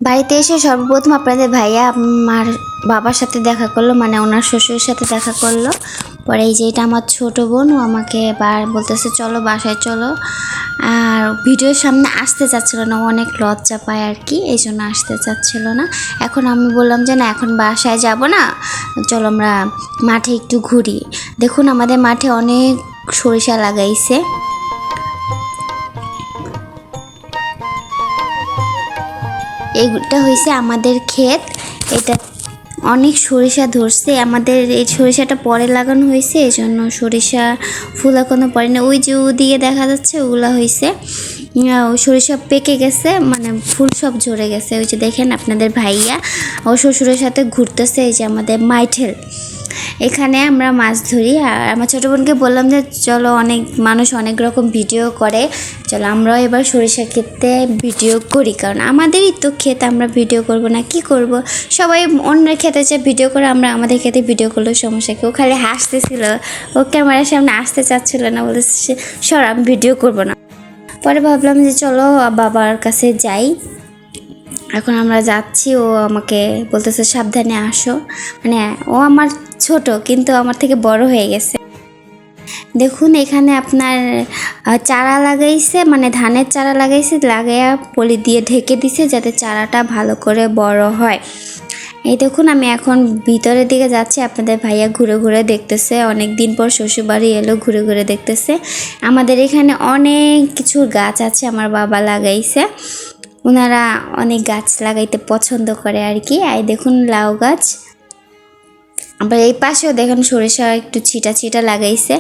বাড়িতে এসে সর্বপ্রথম আপনাদের ভাইয়া আমার বাবার সাথে দেখা করলো, মানে ওনার শ্বশুরের সাথে দেখা করলো। পরে এই যে এটা আমার ছোটো বোন, ও আমাকে বলতেছে চলো বাসায় চলো। আর ভিডিওর সামনে আসতে চাচ্ছিলো না, অনেক লজ্জা পায় আর কি, এই জন্য আসতে চাচ্ছিল না। এখন আমি বললাম যে না, এখন বাসায় যাব না, চলো আমরা মাঠে একটু ঘুরি। দেখুন আমাদের মাঠে অনেক সরিষা লাগাইছে। এইটা হয়েছে আমাদের ক্ষেত, এটা অনেক সরিষা ধরছে। আমাদের এই সরিষাটা পরে লাগানো হয়েছে, এই জন্য সরিষা ফুল এখনো পরে না। ওই যে ওদিকে দেখা যাচ্ছে ওগুলা হয়েছে, সরিষা পেকে গেছে, মানে ফুল সব ঝরে গেছে। ওই যে দেখেন আপনাদের ভাইয়া ও শ্বশুরের সাথে ঘুরতেছে। এই যে আমাদের মাইঠেল, এখানে আমরা মাছ ধরি। আর আমার ছোটো বোনকে বললাম যে চলো, অনেক মানুষ অনেক রকম ভিডিও করে, চলো আমরাও এবার সরিষা ক্ষেতে ভিডিও করি, কারণ আমাদেরই তো ক্ষেত, আমরা ভিডিও করব না কি করব? সবাই অন্যের ক্ষেতে যে ভিডিও করে, আমরা আমাদের ক্ষেতে ভিডিও করলেও সমস্যা কি? ও খালি হাসতেছিল, ও ক্যামেরার সামনে আসতে চাচ্ছিল না, বলতেছে সর আমি ভিডিও করব না। পরে ভাবলাম যে চলো বাবার কাছে যাই। এখন আমরা যাচ্ছি, ও আমাকে বলতেছে সাবধানে আসো, মানে ও আমার ছোট কিন্তু আমার থেকে বড় হয়ে গেছে। দেখুন এখানে আপনার চারা লাগাইছে, মানে ধানের চারা লাগাইছে, লাগাইয়া পলি দিয়ে ঢেকে দিছে যাতে চারাটা ভালো করে বড় হয়। এই দেখুন আমি এখন ভিতরের দিকে যাচ্ছি, আপনাদের ভাইয়া ঘুরে ঘুরে দেখতেছে, অনেক দিন পর শ্বশুরবাড়ি এলো, ঘুরে ঘুরে দেখতেছে। আমাদের এখানে অনেক কিছু গাছ আছে, আমার বাবা লাগাইছে, ওনারা অনেক গাছ লাগাইতে পছন্দ করে আর কি। আর দেখুন লাউ গাছ, আবার এই পাশেও দেখেন সরিষা একটু ছিটা ছিটা লাগাইছে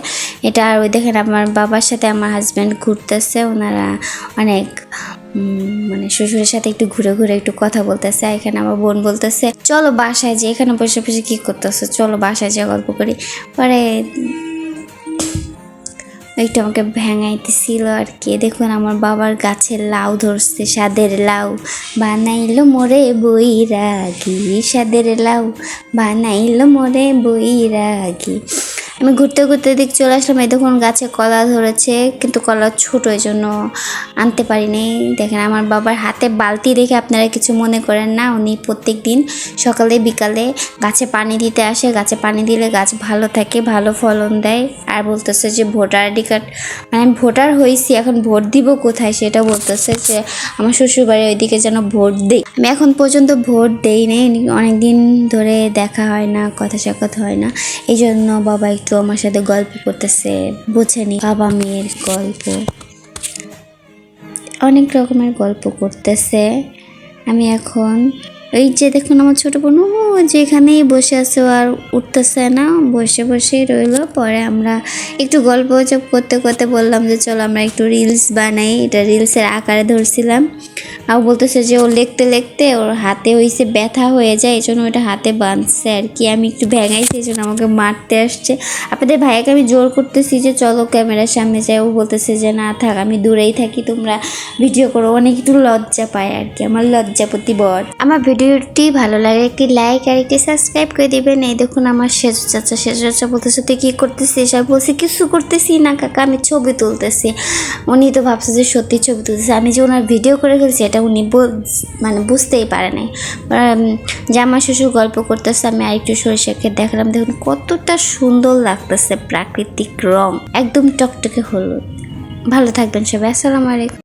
এটা। আর ওই দেখেন আমার বাবার সাথে আমার হাজব্যান্ড ঘুরতেছে, ওনারা অনেক মানে শ্বশুরের সাথে একটু ঘুরে ঘুরে একটু কথা বলতেছে। এখানে আমার বোন বলতেছে চলো বাসায় যে, এখানে বসে বসে কী করতেছো, চলো বাসায় যে গল্প করি। পরে একটু আমাকে ভেঙাইতেছিল আর কি। দেখুন আমার বাবার গাছের লাউ ধরছে, স্বাদের লাউ বানাইলো মোরে বৈরাগী, স্বাদের লাউ বানাইলো মোরে বৈরাগী। আমি ঘুরতে ঘুরতে দিক চলে আসলাম, এই দেখুন গাছে কলা ধরেছে, কিন্তু কলা ছোটো, এই জন্য আনতে পারিনি। দেখেন আমার বাবার হাতে বালতি দেখে আপনারা কিছু মনে করেন না, উনি প্রত্যেক দিন সকালে বিকালে গাছে পানি দিতে আসে, গাছে পানি দিলে গাছ ভালো থাকে, ভালো ফলন দেয়। আর বলতেছে যে ভোটার আইডি কার্ড, মানে আমি ভোটার হয়েছি, এখন ভোট দিব কোথায় সেটা বলতেছে, যে আমার শ্বশুরবাড়ি ওইদিকে যেন ভোট দেই। আমি এখন পর্যন্ত ভোট দেই নেই, অনেক দিন ধরে দেখা হয় না, কথা সাক্ষাৎ হয় না, এই জন্য বাবা একটু আমার সাথে গল্প করতেছে, বোঝেনি বাবা মেয়ের গল্প, অনেক রকমের গল্প করতেছে। আমি এখন এই যে দেখুন আমার ছোটো বোন যেখানেই বসে আছে, আর উঠতেছে না, বসে বসেই রইলো। পরে আমরা একটু গল্প করতে করতে বললাম যে চলো আমরা একটু রিলস বানাই, এটা রিলসের আকারে ধরছিলাম। আর বলতেছে যে ও লিখতে লিখতে ওর হাতে হয়েছে ব্যথা হয়ে যায়, এই জন্য ওটা হাতে বাঁধছে আর কি। আমি একটু ভেঙাইছি, এই জন্য আমাকে মারতে আসছে। আপনাদের ভাইয়াকে আমি জোর করতেছি যে চলো ক্যামেরার সামনে যাই, ও বলতেছে যে না থাক, আমি দূরেই থাকি, তোমরা ভিডিও করো। অনেক একটু লজ্জা পায় আর কি, আমার লজ্জাপতি বর। আমার ভিডিওটি ভালো লাগে একটি লাইক আর একটি সাবস্ক্রাইব করে দিবেন। এই দেখুন আমার সেজু চাচা বলতেছে তুই কী করতেছিস? আর বলছি কিছু করতেছি না কাকা, আমি ছবি তুলতেছি। উনি তো ভাবছে যে সত্যি ছবি তুলতেছে, আমি যে ওনার ভিডিও করে ফেলছি এটা উনি মানে বুঝতেই পারে নাই। যে আমার শ্বশুর গল্প করতেছে, আমি আরেকটু সরিষাকে দেখলাম, দেখুন কতটা সুন্দর লাগতেছে, প্রাকৃতিক রং, একদম টকটকে হলুদ। ভালো থাকবেন সবাই, আসসালামু আলাইকুম।